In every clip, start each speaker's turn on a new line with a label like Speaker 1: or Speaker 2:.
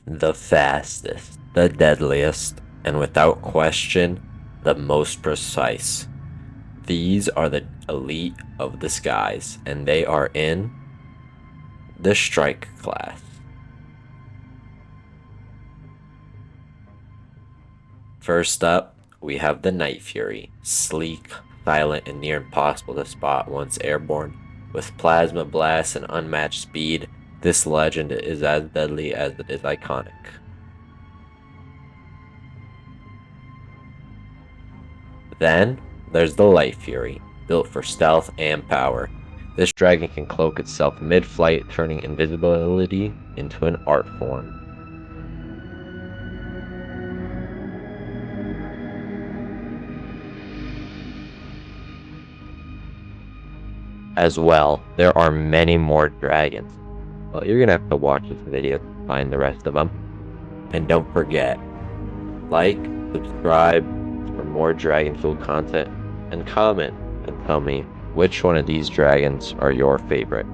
Speaker 1: the fastest, the deadliest, and without question, the most precise. These are the elite of the skies, and they are in the Strike class. First up, we have the Night Fury, sleek, silent, and near impossible to spot once airborne. With plasma blasts and unmatched speed, this legend is as deadly as it is iconic. Then, there's the Light Fury, built for stealth and power. This dragon can cloak itself mid-flight, turning invisibility into an art form. As well, there are many more dragons. Well, you're gonna have to watch this video to find the rest of them. And don't forget, like, subscribe for more Dragon Fuel content, and comment and tell me which one of these dragons are your favorite.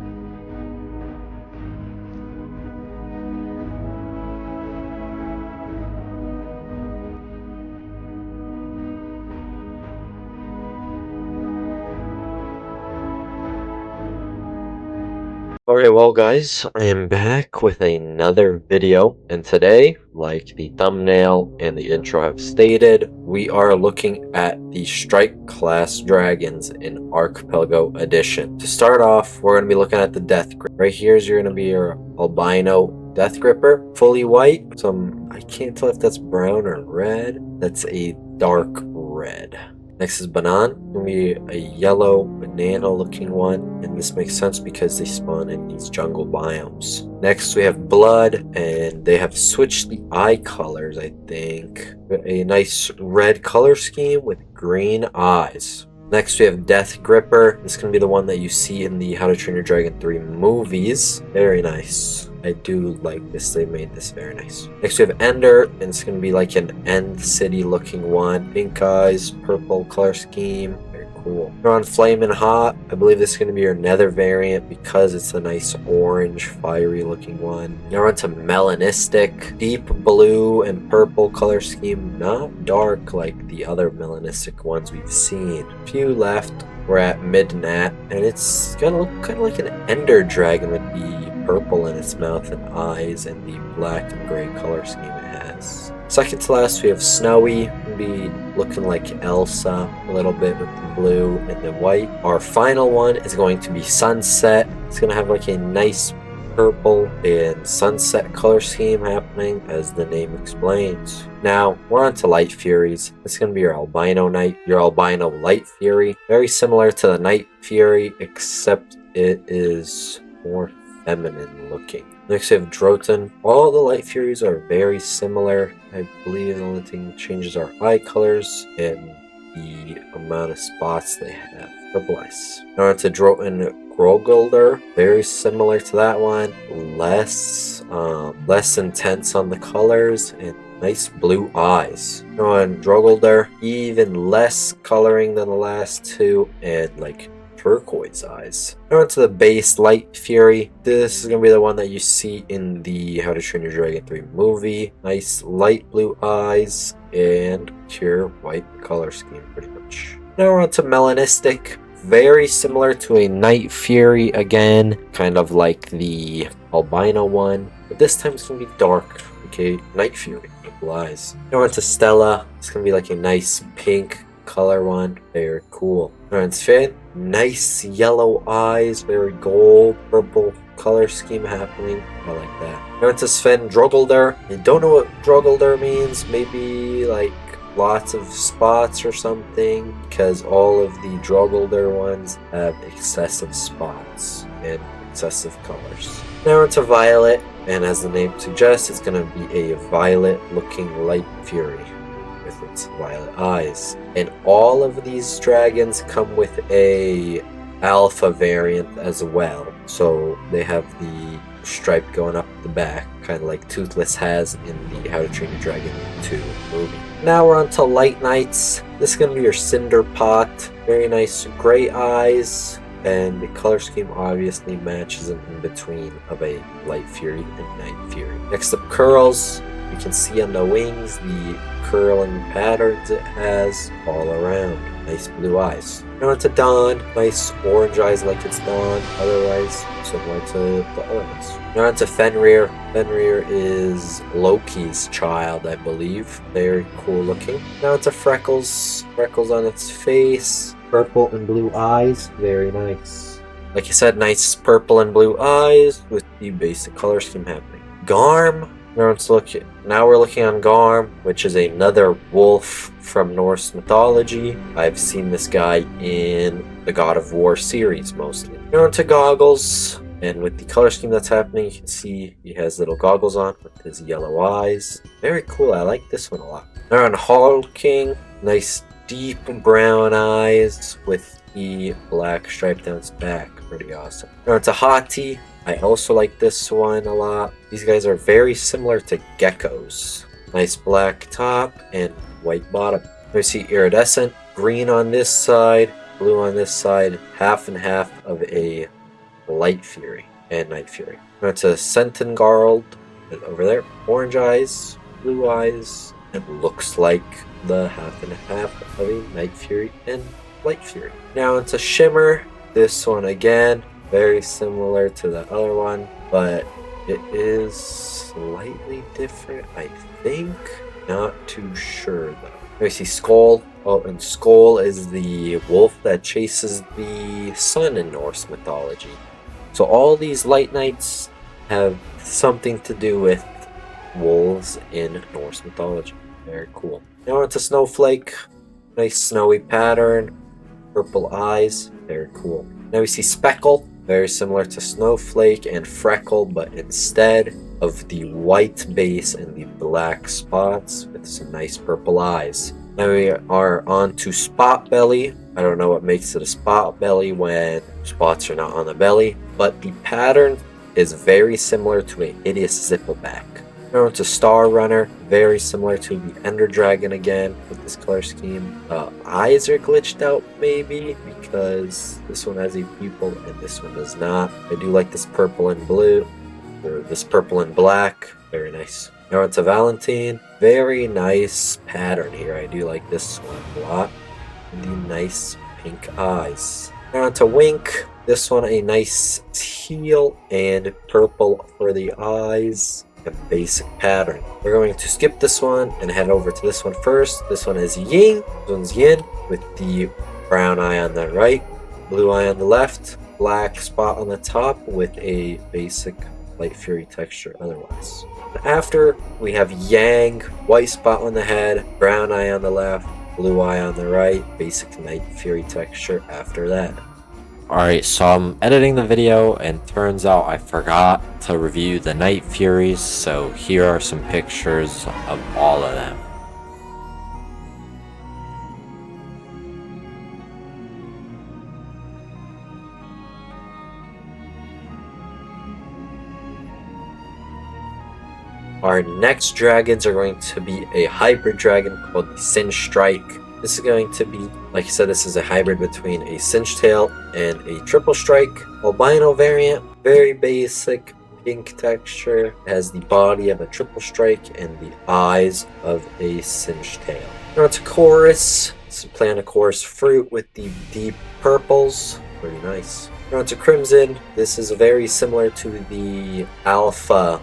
Speaker 1: Alright, well guys, I am back with another video, and today, like the thumbnail and the intro have stated, we are looking at the Strike class dragons in Archipelago Edition. To start off, we're going to be looking at the Deathgripper. Right here is going to be your albino Deathgripper, fully white. I can't tell if that's brown or red. That's a dark red. Next is Banan, going to be a yellow banana looking one, and this makes sense because they spawn in these jungle biomes. Next we have Blood, and they have switched the eye colors, I think. A nice red color scheme with green eyes. Next we have Deathgripper. This is going to be the one that you see in the How to Train Your Dragon 3 movies. Very nice. I do like this. They made this very nice. Next we have Ender, and it's going to be like an End City looking one. Pink eyes, purple color scheme. Very cool. We're on Flamin' Hot. I believe this is going to be your Nether variant because it's a nice orange, fiery looking one. Now we're on to Melanistic. Deep blue and purple color scheme. Not dark like the other Melanistic ones we've seen. Few left. We're at Midnat, and it's gonna look kind of like an Ender Dragon with the purple in its mouth and eyes and the black and gray color scheme it has. Second to last, we have Snowy, gonna be looking like Elsa a little bit with the blue and the white. Our final one is going to be Sunset. It's gonna have like a nice purple and sunset color scheme happening, as the name explains. Now we're on to Light Furies. It's going to be your albino knight, your albino Light Fury. Very similar to the Night Fury, except it is more feminine looking. Next we have Droton. All the Light Furies are very similar. I believe the only thing that changes are eye colors and the amount of spots they have. Purple eyes. Now on to Droton Grogolder, very similar to that one, less intense on the colors and nice blue eyes. On Drogolder, even less coloring than the last two and like turquoise eyes. Now onto the base Light Fury. This is going to be the one that you see in the How to Train Your Dragon 3 movie. Nice light blue eyes and pure white color scheme pretty much. Now we're on to Melanistic. Very similar to a Night Fury again, kind of like the albino one, but this time it's going to be dark, okay? Night Fury, purple eyes. Now on to Stella. It's going to be like a nice pink color one, very cool. Now on Sven, nice yellow eyes, very gold, purple color scheme happening. I like that. Now on to Sven Drogolder. I don't know what Drogolder means, maybe like lots of spots or something, because all of the Drogolder ones have excessive spots and excessive colors. Now onto Violet, and as the name suggests, it's going to be a violet looking Light Fury with its violet eyes. And all of these dragons come with a alpha variant as well, so they have the stripe going up the back, kind of like Toothless has in the How to Train Your Dragon 2 movie. Now we're on to Light Knights. This is going to be your Cinder Pot. Very nice gray eyes, and the color scheme obviously matches in between of a Light Fury and Night Fury. Next up, curls. You can see on the wings the curling patterns it has all around. Nice blue eyes. Now onto Dawn. Nice orange eyes like it's Dawn. Otherwise, similar to the other ones. Now onto Fenrir. Fenrir is Loki's child, I believe. Very cool looking. Now onto Freckles. Freckles on its face. Purple and blue eyes. Very nice. Like I said, nice purple and blue eyes with the basic color scheme happening. Garm. Now we're looking on Garm, which is another wolf from Norse mythology. I've seen this guy in the God of War series mostly. Now onto Goggles, and with the color scheme that's happening, you can see he has little goggles on with his yellow eyes. Very cool, I like this one a lot. Now on Hulking, nice deep brown eyes with the black stripe down its back. Pretty awesome. Now onto Hati. I also like this one a lot. These guys are very similar to geckos. Nice black top and white bottom. We see iridescent, green on this side, blue on this side, half and half of a Light Fury and Night Fury. Now to Sentengard over there. Orange eyes, blue eyes, and looks like the half and half of a Night Fury and Light Fury. Now into Shimmer. This one again. Very similar to the other one, but it is slightly different, I think. Not too sure though. We see Skull. Oh, and Skull is the wolf that chases the sun in Norse mythology. So all these Light Knights have something to do with wolves in Norse mythology. Very cool. Now onto Snowflake. Nice snowy pattern. Purple eyes. Very cool. Now we see Speckle. Very similar to Snowflake and Freckle, but instead of the white base and the black spots with some nice purple eyes. Now we are on to Spot Belly. I don't know what makes it a spot belly when spots are not on the belly, but the pattern is very similar to a hideous Zippleback. Now on to Star Runner, very similar to the Ender Dragon again with this color scheme. Eyes are glitched out maybe because this one has a pupil and this one does not. I do like this purple and blue, or this purple and black. Very nice. Now on to Valentine. Very nice pattern here. I do like this one a lot. And the nice pink eyes. Now on to Wink. This one a nice teal and purple for the eyes. A basic pattern. We're going to skip this one and head over to this one first. This one is Ying. This one's Yin with the brown eye on the right, blue eye on the left, black spot on the top with a basic Light Fury texture otherwise. After, we have Yang, white spot on the head, brown eye on the left, blue eye on the right, basic Night Fury texture after that. Alright, so I'm editing the video and turns out I forgot to review the Night Furies, so here are some pictures of all of them. Our next dragons are going to be a hybrid dragon called the Singe Stryke. This is going to be, like I said, this is a hybrid between a Singe Tail and a Triple Strike. Albino variant, very basic, pink texture. It has the body of a Triple Strike and the eyes of a Singe Tail. Now it's Chorus. It's a Planochorus fruit with the deep purples. Pretty nice. Now to Crimson. This is very similar to the Alpha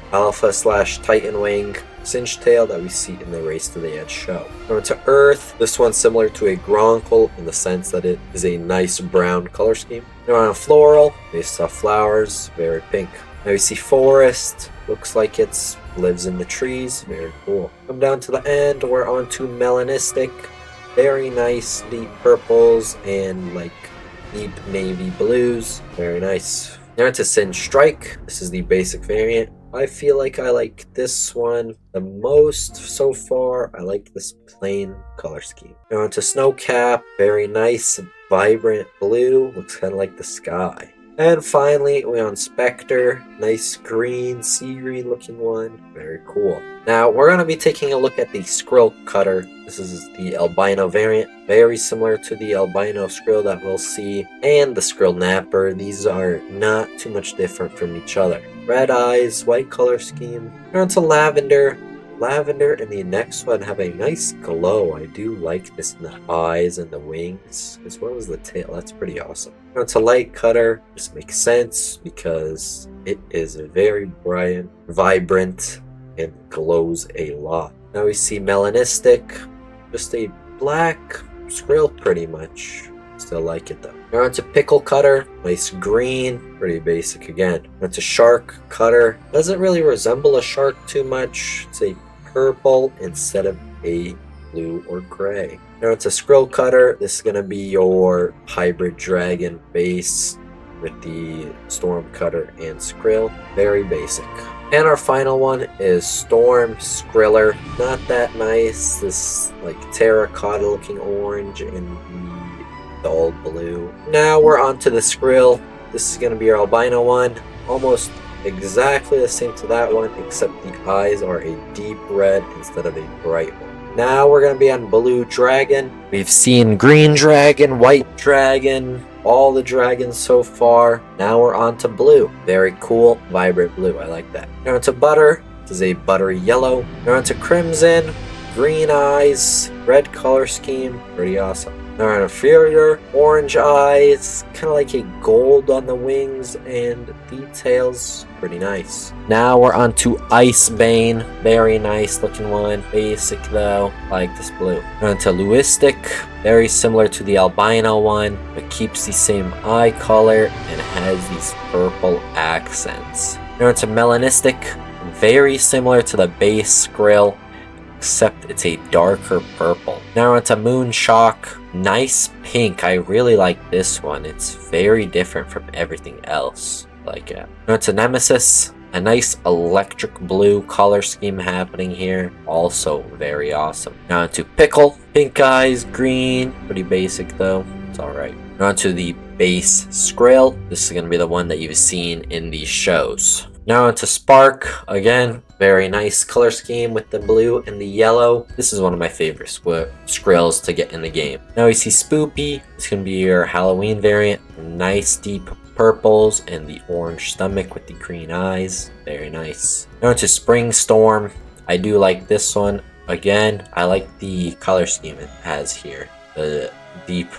Speaker 1: slash Titan Wing Singe Tail that we see in the Race to the Edge show. Now to Earth. This one's similar to a Gronkel in the sense that it is a nice brown color scheme. Now on a Floral, based off flowers, very pink. Now we see Forest. Looks like it lives in the trees. Very cool. Come down to the end. We're on to Melanistic. Very nice deep purples and like deep navy blues. Very nice. Now to Singe Stryke. This is the basic variant. I feel like I like this one the most so far. I like this plain color scheme. Now on to Snowcap. Very nice, vibrant blue. Looks kind of like the sky. And finally, we on Spectre. Nice green, sea green looking one. Very cool. Now, we're going to be taking a look at the Skrillcutter. This is the albino variant. Very similar to the albino Skrill that we'll see. And the Skrillknapper. These are not too much different from each other. Red eyes, white color scheme. We're on to Lavender. Lavender and the next one have a nice glow. I do like this in the eyes and the wings, as well as the tail. That's pretty awesome. It's a light cutter. This makes sense because it is very bright, vibrant, and glows a lot. Now we see melanistic, just a black Skrill pretty much. Still like it though. Now onto Pickle Cutter, nice green, pretty basic again. Onto Shark Cutter, doesn't really resemble a shark too much. It's a purple instead of a blue or gray. Now onto Skrillcutter, this is going to be your hybrid dragon base with the Storm Cutter and Skrill. Very basic. And our final one is Storm Skriller. Not that nice. This like terracotta looking orange and the dull blue. Now we're on to the Skrill. This is going to be your albino one. Almost exactly the same to that one, except the eyes are a deep red instead of a bright one. Now we're going to be on Blue Dragon. We've seen Green Dragon, White Dragon, all the dragons so far. Now we're on to Blue. Very cool, vibrant blue. I like that. Now onto Butter. This is a buttery yellow. Now onto Crimson. Green eyes, red color scheme. Pretty awesome. Now on Inferior, orange eyes, kind of like a gold on the wings and details. Pretty nice. Now we're on to Icebane. Very nice looking one. Basic though. I like this blue. Now on to Luistic. Very similar to the albino one, but keeps the same eye color and has these purple accents. Now on to Melanistic. Very similar to the base Skrill, except it's a darker purple. Now onto Moonshock. Nice pink. I really like this one. It's very different from everything else. Like it. Now onto Nemesis. A nice electric blue color scheme happening here. Also very awesome. Now onto Pickle. Pink eyes, green. Pretty basic though. It's alright. Now onto the base Skrill. This is going to be the one that you've seen in these shows. Now onto Spark. Again, very nice color scheme with the blue and the yellow. This is one of my favorite Skrills to get in the game. Now we see Spoopy. It's going to be your Halloween variant. Nice deep purples and the orange stomach with the green eyes. Very nice. Now onto Spring Storm. I do like this one. Again, I like the color scheme it has here. The deep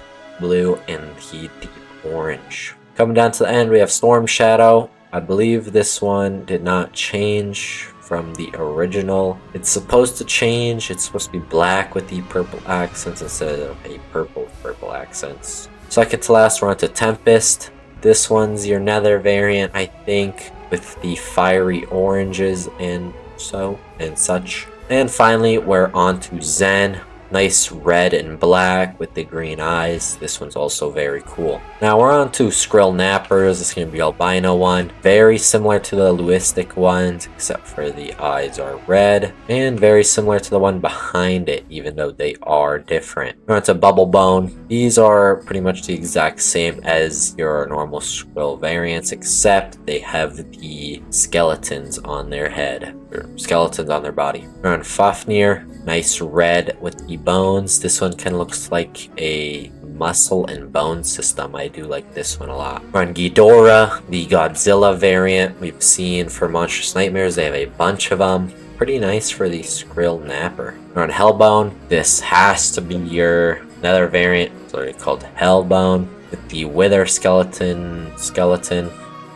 Speaker 1: blue and the deep orange. Coming down to the end, we have Storm Shadow. I believe this one did not change from the original. It's supposed to change. It's supposed to be black with the purple accents instead of a purple with purple accents. Second to last, we're on to Tempest. This one's your Nether variant, I think, with the fiery oranges and such. And finally, we're on to Zen. Nice red and black with the green eyes. This one's also very cool. Now we're on to Skrillknappers. This is going to be albino one. Very similar to the Luistic ones, except for the eyes are red. And very similar to the one behind it, even though they are different. We're on to Bubblebone. These are pretty much the exact same as your normal Skrill variants, except they have the skeletons on their head. Or skeletons on their body. We're on Fafnir. Nice red with the bones. This one kind of looks like a muscle and bone system. I do like this one a lot. We're on Ghidorah, the Godzilla variant we've seen for Monstrous Nightmares. They have a bunch of them. Pretty nice for the Skrillknapper. We're on Hellbone. This has to be your Nether variant. It's already called Hellbone with the Wither skeleton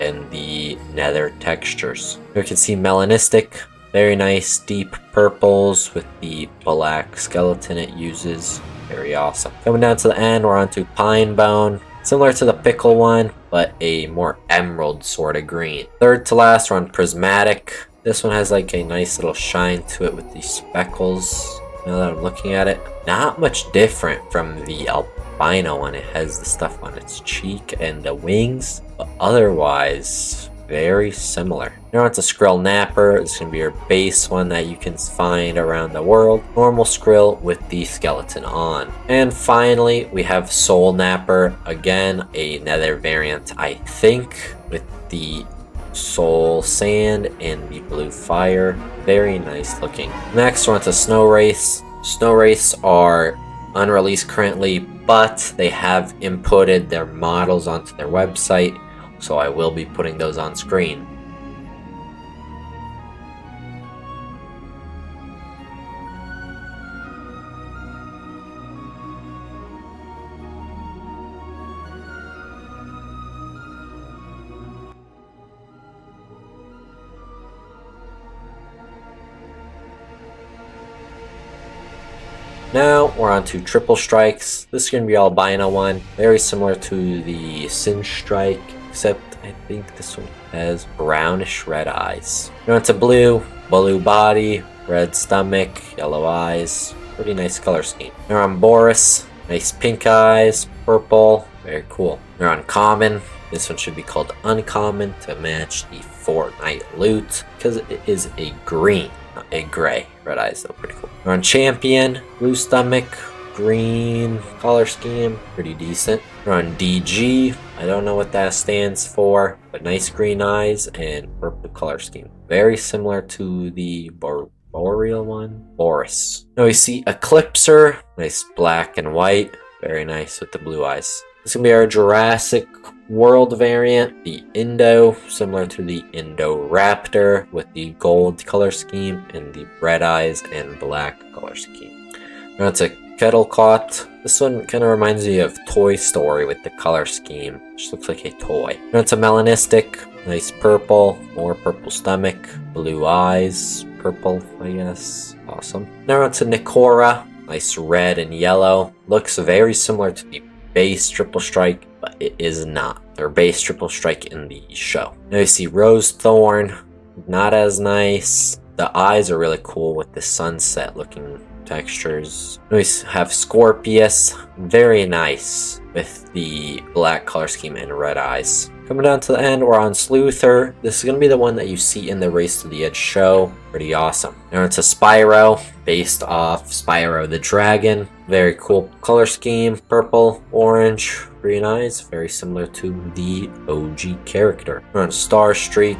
Speaker 1: and the Nether textures. We can see Melanistic. Very nice deep purples with the black skeleton it uses. Very awesome. Coming down to the end, we're on to Pinebone. Similar to the Pickle one, but a more emerald sort of green. Third to last, we're on Prismatic. This one has like a nice little shine to it with these speckles. Now that I'm looking at it, not much different from the albino one. It has the stuff on its cheek and the wings, but otherwise very similar. Now it's a Skrillknapper. It's going to be your base one that you can find around the world. Normal Skrill with the skeleton on. And finally, we have Soul Napper. Again, another variant, I think, with the Soul Sand and the Blue Fire. Very nice looking. Next, we're on to Snow Wraiths. Snow Wraiths are unreleased currently, but they have inputted their models onto their website, so I will be putting those on screen. Now we're on to triple strikes. This is going to be albino one, very similar to the Singe Stryke, except I think this one has brownish red eyes. We're on to blue body, red stomach, yellow eyes. Pretty nice color scheme. We're on Boris, nice pink eyes, purple, very cool. We're on common. This one should be called uncommon to match the Fortnite loot because it is a green. A gray. Red eyes though, pretty cool. We're on champion, blue stomach, green color scheme, pretty decent. We're on DG, I don't know what that stands for, but nice green eyes and purple color scheme. Very similar to the Boreal one, Boris. Now we see Eclipser, nice black and white, very nice with the blue eyes. This is going to be our Jurassic World variant, the Indo, similar to the Indoraptor with the gold color scheme and the red eyes and black color scheme. Now it's a Kettlecaught. This one kind of reminds me of Toy Story with the color scheme, which looks like a toy. Now it's a Melanistic, nice purple, more purple stomach, blue eyes, purple, I guess. Awesome. Now it's a Nicora, nice red and yellow. Looks very similar to the base triple strike, but it is not. They're base triple strike in the show. Now you see Rose Thorn, not as nice. The eyes are really cool with the sunset looking textures. Now we have Scorpius, very nice with the black color scheme and red eyes. Coming down to the end, we're on Sleuther. This is going to be the one that you see in the Race to the Edge show. Pretty awesome. Now it's a Spyro, based off Spyro the Dragon. Very cool color scheme, purple, orange, pretty nice. Very similar to the OG character. We're on Star Streak,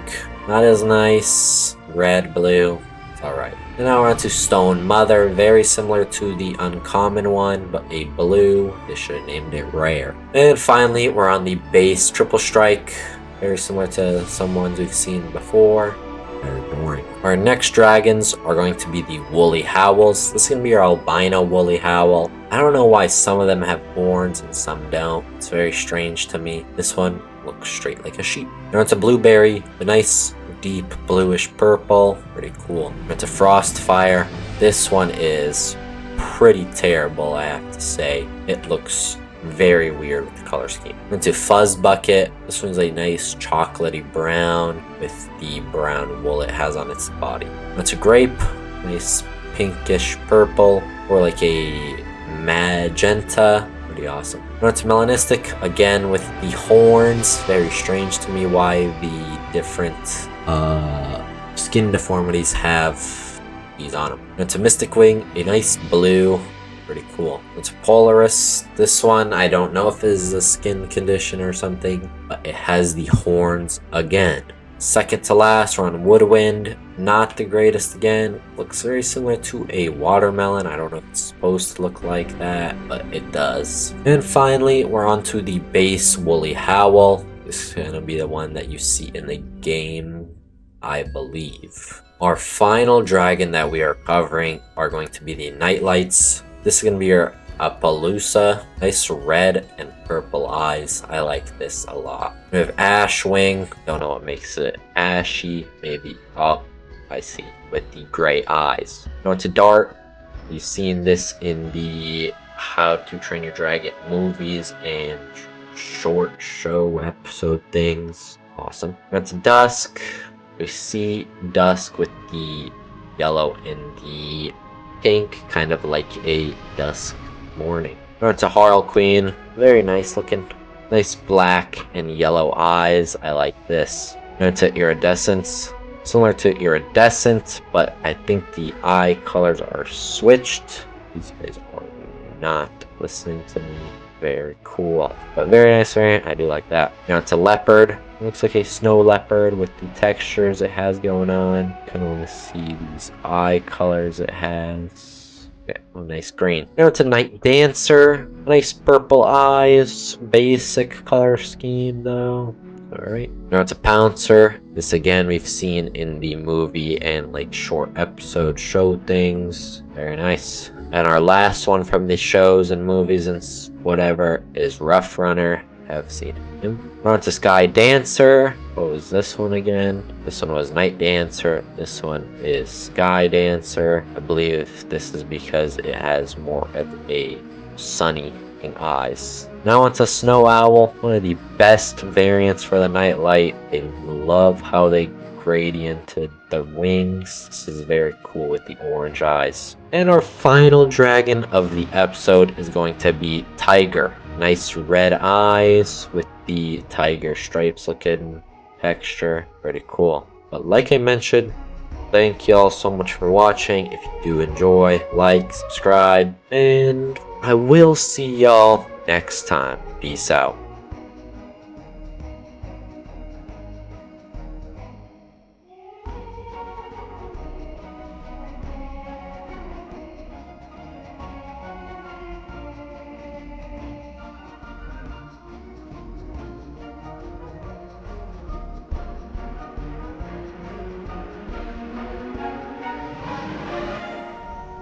Speaker 1: not as nice. Red, blue, it's alright. And now we're on to Stone Mother, very similar to the uncommon one, but a blue. They should have named it rare. And finally, we're on the base triple strike, very similar to some ones we've seen before. Very boring. Our next dragons are going to be the Woolly Howls. This is going to be our albino Woolly Howl. I don't know why some of them have horns and some don't. It's very strange to me. This one looks straight like a sheep. Now it's a Blueberry, the nice deep bluish purple, pretty cool. It's a Frostfire. This one is pretty terrible, I have to say. It looks very weird with the color scheme. Into Fuzz Bucket. This one's a nice chocolatey brown with the brown wool it has on its body. It's a Grape, nice pinkish purple, or like a magenta. Pretty awesome. It's Melanistic, again with the horns. Very strange to me why the different skin deformities have these on them. It's a Mystic Wing, a nice blue. Pretty cool. It's a Polaris. This one, I don't know if it is a skin condition or something, but it has the horns again. Second to last, we're on Woodwind. Not the greatest again. Looks very similar to a watermelon. I don't know if it's supposed to look like that, but it does. And finally, we're on to the base Woolly Howl. This is going to be the one that you see in the game, I believe. Our final dragon that we are covering are going to be the Nightlights. This is going to be your Appaloosa. Nice red and purple eyes. I like this a lot. We have Ashwing. Don't know what makes it ashy. Maybe. Oh, I see. With the gray eyes. Going to Dart. You've seen this in the How to Train Your Dragon movies and short show episode things. Awesome. Going to Dusk. We see Dusk with the yellow and the pink, kind of like a dusk morning. It's a Harlequin, very nice looking. Nice black and yellow eyes. I like this. Into iridescence. Similar to iridescent, but I think the eye colors are switched. These guys are not listening to me. Very cool, but very nice variant. I do like that. Now it's a leopard. It looks like a snow leopard with the textures it has going on. Kind of want to see these eye colors it has. Okay, oh, nice green. Now it's a night dancer. Nice purple eyes. Basic color scheme though. Alright. Now it's a pouncer. This again we've seen in the movie and like short episode show things. Very nice. And our last one from the shows and movies and whatever is Rough Runner. Have seen him. Now it's a Sky Dancer. What was this one again? This one was Night Dancer. This one is Sky Dancer. I believe this is because it has more of a sunny eyes. Now it's a Snow Owl, one of the best variants for the Nightlight. I love how they gradiented the wings. This is very cool with the orange eyes. And our final dragon of the episode is going to be Tiger. Nice red eyes with the tiger stripes looking texture. Pretty cool. But like I mentioned, thank y'all so much for watching. If you do enjoy, like, subscribe, and I will see y'all next time. Peace out.